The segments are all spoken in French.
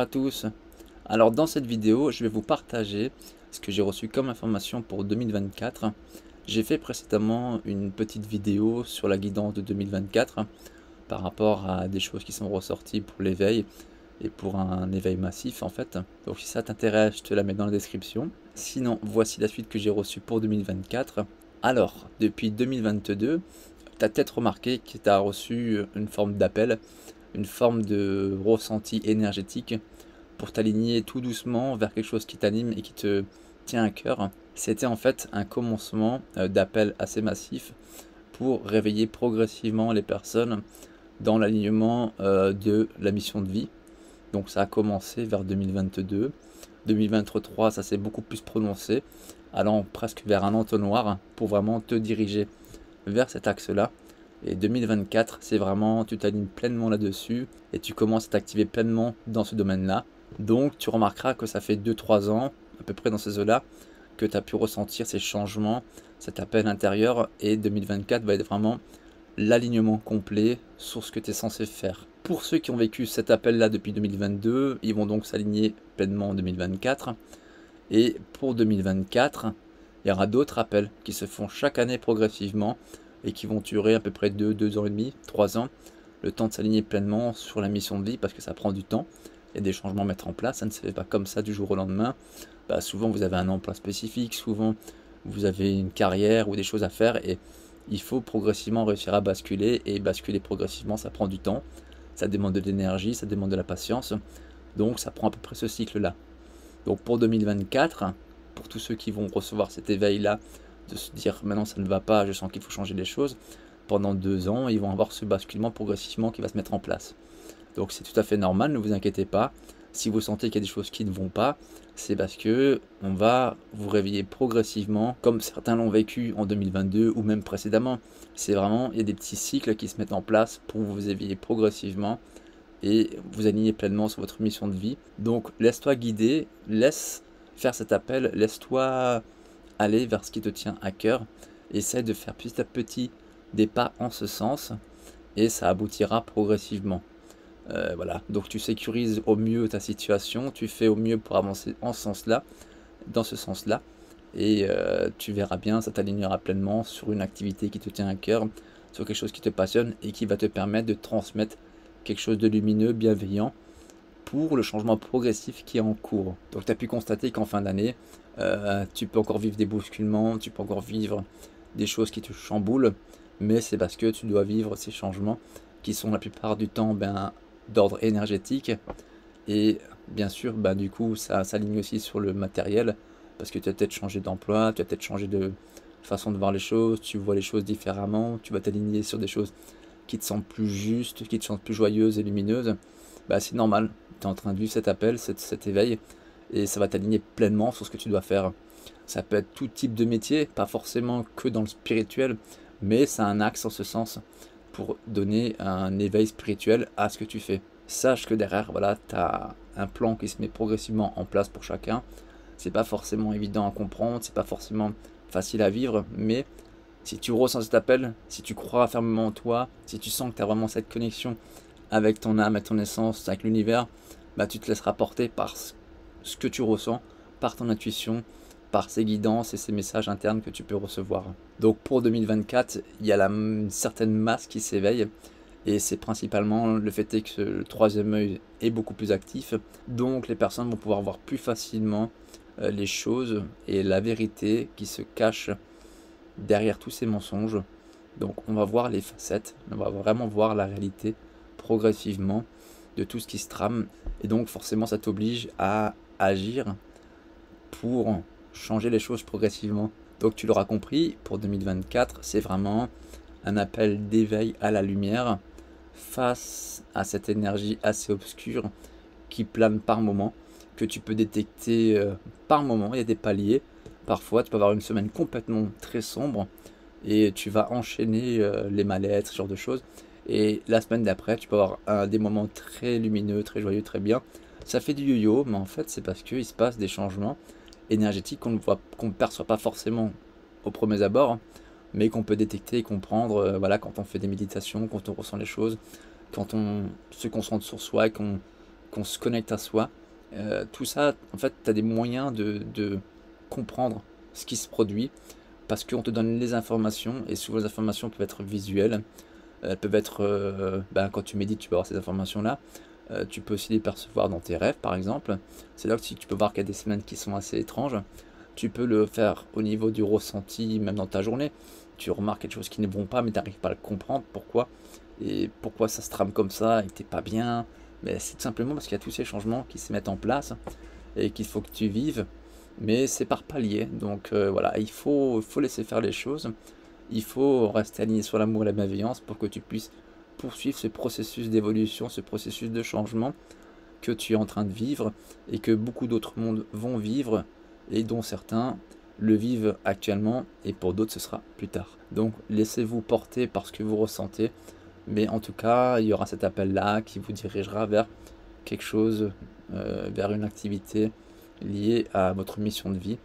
à tous. Alors dans cette vidéo, je vais vous partager ce que j'ai reçu comme information pour 2024. J'ai fait précédemment une petite vidéo sur la guidance de 2024 par rapport à des choses qui sont ressorties pour l'éveil et pour un éveil massif en fait. Donc si ça t'intéresse, je te la mets dans la description. Sinon, voici la suite que j'ai reçue pour 2024. Alors, depuis 2022, tu as peut-être remarqué que tu as reçu une forme d'appel, une forme de ressenti énergétique pour t'aligner tout doucement vers quelque chose qui t'anime et qui te tient à cœur. C'était en fait un commencement d'appel assez massif pour réveiller progressivement les personnes dans l'alignement de la mission de vie. Donc ça a commencé vers 2022. 2023, ça s'est beaucoup plus prononcé, allant presque vers un entonnoir pour vraiment te diriger vers cet axe-là. Et 2024, c'est vraiment, tu t'alignes pleinement là-dessus et tu commences à t'activer pleinement dans ce domaine-là. Donc tu remarqueras que ça fait 2-3 ans, à peu près dans ces eaux-là, que tu as pu ressentir ces changements, cet appel intérieur, et 2024 va être vraiment l'alignement complet sur ce que tu es censé faire. Pour ceux qui ont vécu cet appel-là depuis 2022, ils vont donc s'aligner pleinement en 2024. Et pour 2024, il y aura d'autres appels qui se font chaque année progressivement et qui vont durer à peu près 2 ans et demi, 3 ans, le temps de s'aligner pleinement sur la mission de vie parce que ça prend du temps. Il y a des changements à mettre en place, ça ne se fait pas comme ça du jour au lendemain. Souvent vous avez un emploi spécifique, souvent vous avez une carrière ou des choses à faire et il faut progressivement réussir à basculer, et basculer progressivement ça prend du temps, ça demande de l'énergie, ça demande de la patience, donc ça prend à peu près ce cycle là. Donc pour 2024, pour tous ceux qui vont recevoir cet éveil là, de se dire maintenant ça ne va pas, je sens qu'il faut changer les choses, pendant 2 ans ils vont avoir ce basculement progressivement qui va se mettre en place. Donc c'est tout à fait normal, ne vous inquiétez pas. Si vous sentez qu'il y a des choses qui ne vont pas, c'est parce que on va vous réveiller progressivement, comme certains l'ont vécu en 2022 ou même précédemment. C'est vraiment, il y a des petits cycles qui se mettent en place pour vous éveiller progressivement et vous aligner pleinement sur votre mission de vie. Donc laisse-toi guider, laisse faire cet appel, laisse-toi aller vers ce qui te tient à cœur. Essaie de faire petit à petit des pas en ce sens et ça aboutira progressivement. Voilà, donc tu sécurises au mieux ta situation, tu fais au mieux pour avancer en ce sens-là, dans ce sens-là, et tu verras bien, ça t'alignera pleinement sur une activité qui te tient à cœur, sur quelque chose qui te passionne et qui va te permettre de transmettre quelque chose de lumineux, bienveillant, pour le changement progressif qui est en cours. Donc tu as pu constater qu'en fin d'année, tu peux encore vivre des bousculements, tu peux encore vivre des choses qui te chamboulent, mais c'est parce que tu dois vivre ces changements qui sont la plupart du temps d'ordre énergétique, et bien sûr du coup ça s'aligne aussi sur le matériel parce que tu as peut-être changé d'emploi, tu as peut-être changé de façon de voir les choses, tu vois les choses différemment, tu vas t'aligner sur des choses qui te semblent plus justes, qui te semblent plus joyeuses et lumineuses. C'est normal, tu es en train de vivre cet appel, cet éveil, et ça va t'aligner pleinement sur ce que tu dois faire. Ça peut être tout type de métier, pas forcément que dans le spirituel, mais ça a un axe en ce sens pour donner un éveil spirituel à ce que tu fais. Sache que derrière, voilà, tu as un plan qui se met progressivement en place pour chacun. C'est pas forcément évident à comprendre, c'est pas forcément facile à vivre, mais si tu ressens cet appel, si tu crois fermement en toi, si tu sens que tu as vraiment cette connexion avec ton âme et ton essence, avec l'univers, tu te laisseras porter par ce que tu ressens, par ton intuition, par ces guidances et ces messages internes que tu peux recevoir. Donc pour 2024, il y a une certaine masse qui s'éveille, et c'est principalement le fait que le troisième œil est beaucoup plus actif, donc les personnes vont pouvoir voir plus facilement les choses et la vérité qui se cache derrière tous ces mensonges. Donc on va voir les facettes, on va vraiment voir la réalité progressivement de tout ce qui se trame, et donc forcément ça t'oblige à agir pour changer les choses progressivement. Donc tu l'auras compris, pour 2024, c'est vraiment un appel d'éveil à la lumière face à cette énergie assez obscure qui plane par moment, que tu peux détecter par moment. Il y a des paliers. Parfois, tu peux avoir une semaine complètement très sombre et tu vas enchaîner les mal-être, ce genre de choses. Et la semaine d'après, tu peux avoir des moments très lumineux, très joyeux, très bien. Ça fait du yo-yo, mais en fait, c'est parce qu'il se passe des changements énergétiques qu'on ne perçoit pas forcément au premier abord, mais qu'on peut détecter et comprendre quand on fait des méditations, quand on ressent les choses, quand on se concentre sur soi, qu'on qu'on se connecte à soi. Tout ça, en fait, tu as des moyens de comprendre ce qui se produit parce qu'on te donne les informations et souvent les informations peuvent être visuelles. Elles peuvent être, quand tu médites, tu peux avoir ces informations-là. Tu peux aussi les percevoir dans tes rêves, par exemple. C'est là que tu peux voir qu'il y a des semaines qui sont assez étranges. Tu peux le faire au niveau du ressenti, même dans ta journée. Tu remarques quelque chose qui ne vont pas, mais tu n'arrives pas à le comprendre. Pourquoi? Et pourquoi ça se trame comme ça et que tu n'es pas bien? Mais c'est tout simplement parce qu'il y a tous ces changements qui se mettent en place et qu'il faut que tu vives. Mais c'est par palier. Donc voilà, il faut laisser faire les choses. Il faut rester aligné sur l'amour et la bienveillance pour que tu puisses poursuivre ce processus d'évolution, ce processus de changement que tu es en train de vivre et que beaucoup d'autres mondes vont vivre et dont certains le vivent actuellement et pour d'autres ce sera plus tard. Donc laissez-vous porter par ce que vous ressentez, mais en tout cas il y aura cet appel là qui vous dirigera vers quelque chose, vers une activité liée à votre mission de vie.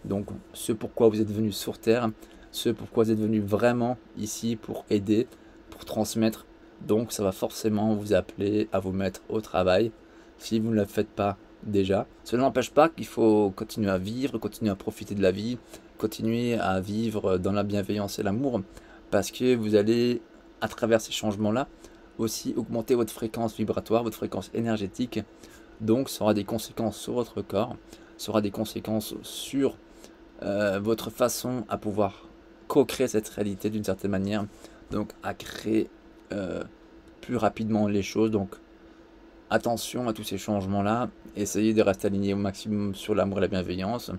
Donc ce pourquoi vous êtes venu sur Terre, ce pourquoi vous êtes venu vraiment ici pour aider, pour transmettre. Donc ça va forcément vous appeler à vous mettre au travail si vous ne le faites pas déjà. Cela n'empêche pas qu'il faut continuer à vivre, continuer à profiter de la vie, continuer à vivre dans la bienveillance et l'amour parce que vous allez, à travers ces changements-là, aussi augmenter votre fréquence vibratoire, votre fréquence énergétique. Donc ça aura des conséquences sur votre corps, ça aura des conséquences sur votre façon à pouvoir co-créer cette réalité d'une certaine manière, donc à créer plus rapidement les choses. Donc attention à tous ces changements-là, essayez de rester aligné au maximum sur l'amour et la bienveillance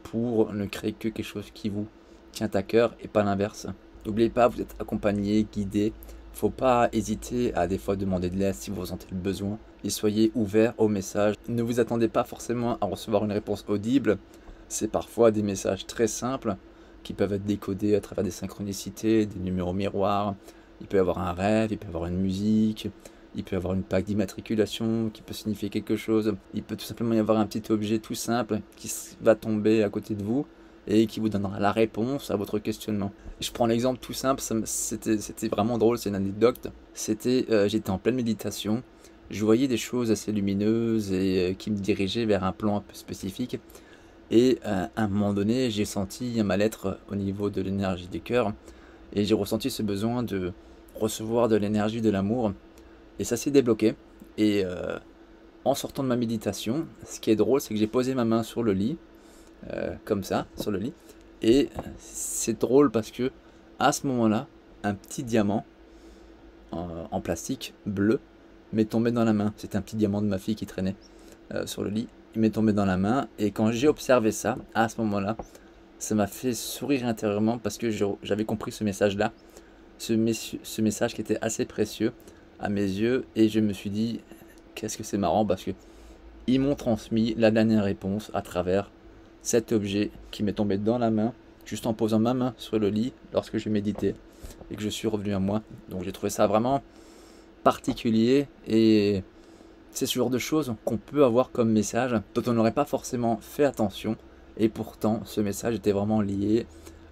pour ne créer que quelque chose qui vous tient à cœur et pas l'inverse. N'oubliez pas, vous êtes accompagné, guidé. Faut pas hésiter à des fois demander de l'aide si vous ressentez le besoin et soyez ouvert aux messages. Ne vous attendez pas forcément à recevoir une réponse audible. C'est parfois des messages très simples qui peuvent être décodés à travers des synchronicités, des numéros miroirs. Il peut y avoir un rêve, il peut y avoir une musique, il peut y avoir une plaque d'immatriculation qui peut signifier quelque chose. Il peut tout simplement y avoir un petit objet tout simple qui va tomber à côté de vous et qui vous donnera la réponse à votre questionnement. Je prends l'exemple tout simple, c'était vraiment drôle, c'est une anecdote. J'étais en pleine méditation, je voyais des choses assez lumineuses et qui me dirigeaient vers un plan un peu spécifique. Et à un moment donné, j'ai senti un mal-être au niveau de l'énergie du cœur et j'ai ressenti ce besoin de recevoir de l'énergie, de l'amour. Et ça s'est débloqué. Et en sortant de ma méditation, ce qui est drôle, c'est que j'ai posé ma main sur le lit, comme ça, sur le lit. Et c'est drôle parce que à ce moment-là, un petit diamant en plastique bleu m'est tombé dans la main. C'était un petit diamant de ma fille qui traînait sur le lit. Il m'est tombé dans la main. Et quand j'ai observé ça, à ce moment-là, ça m'a fait sourire intérieurement parce que j'avais compris ce message-là. Ce message qui était assez précieux à mes yeux. Et je me suis dit, qu'est-ce que c'est marrant parce que ils m'ont transmis la dernière réponse à travers cet objet qui m'est tombé dans la main, juste en posant ma main sur le lit lorsque je méditais et que je suis revenu à moi. Donc j'ai trouvé ça vraiment particulier et c'est ce genre de choses qu'on peut avoir comme message dont on n'aurait pas forcément fait attention et pourtant ce message était vraiment lié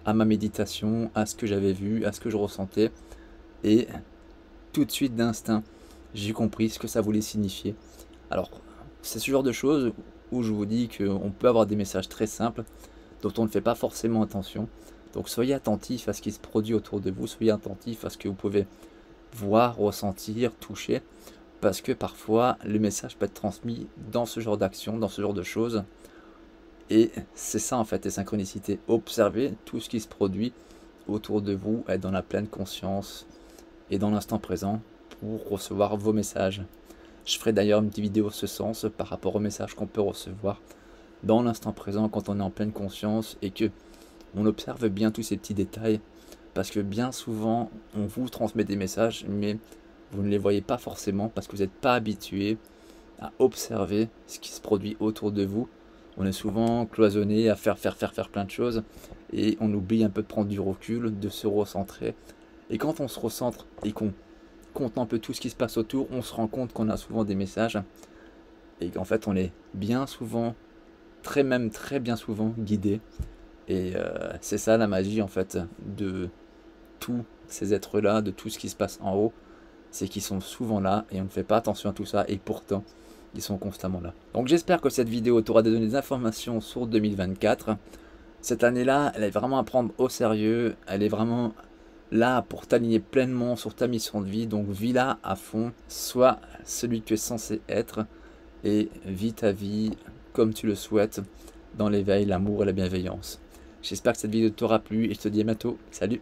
à ma méditation, à ce que j'avais vu, à ce que je ressentais et tout de suite d'instinct j'ai compris ce que ça voulait signifier. Alors c'est ce genre de choses où je vous dis qu'on peut avoir des messages très simples dont on ne fait pas forcément attention. Donc soyez attentifs à ce qui se produit autour de vous, soyez attentifs à ce que vous pouvez voir, ressentir, toucher, parce que parfois le message peut être transmis dans ce genre d'action, dans ce genre de choses. Et c'est ça en fait les synchronicités. Observez tout ce qui se produit autour de vous, être dans la pleine conscience et dans l'instant présent pour recevoir vos messages. Je ferai d'ailleurs une petite vidéo ce sens par rapport aux messages qu'on peut recevoir dans l'instant présent quand on est en pleine conscience et que on observe bien tous ces petits détails parce que bien souvent on vous transmet des messages mais vous ne les voyez pas forcément parce que vous n'êtes pas habitué à observer ce qui se produit autour de vous. On est souvent cloisonné à faire plein de choses et on oublie un peu de prendre du recul, de se recentrer. Et quand on se recentre et qu'on contemple tout ce qui se passe autour, on se rend compte qu'on a souvent des messages et qu'en fait on est bien souvent, très bien souvent guidé. Et c'est ça la magie en fait de tous ces êtres là, de tout ce qui se passe en haut, c'est qu'ils sont souvent là et on ne fait pas attention à tout ça et pourtant ils sont constamment là. Donc j'espère que cette vidéo t'aura donné des informations sur 2024. Cette année-là, elle est vraiment à prendre au sérieux, elle est vraiment là pour t'aligner pleinement sur ta mission de vie, donc vis-la à fond, sois celui que tu es censé être et vis ta vie comme tu le souhaites, dans l'éveil, l'amour et la bienveillance. J'espère que cette vidéo t'aura plu et je te dis à bientôt. Salut!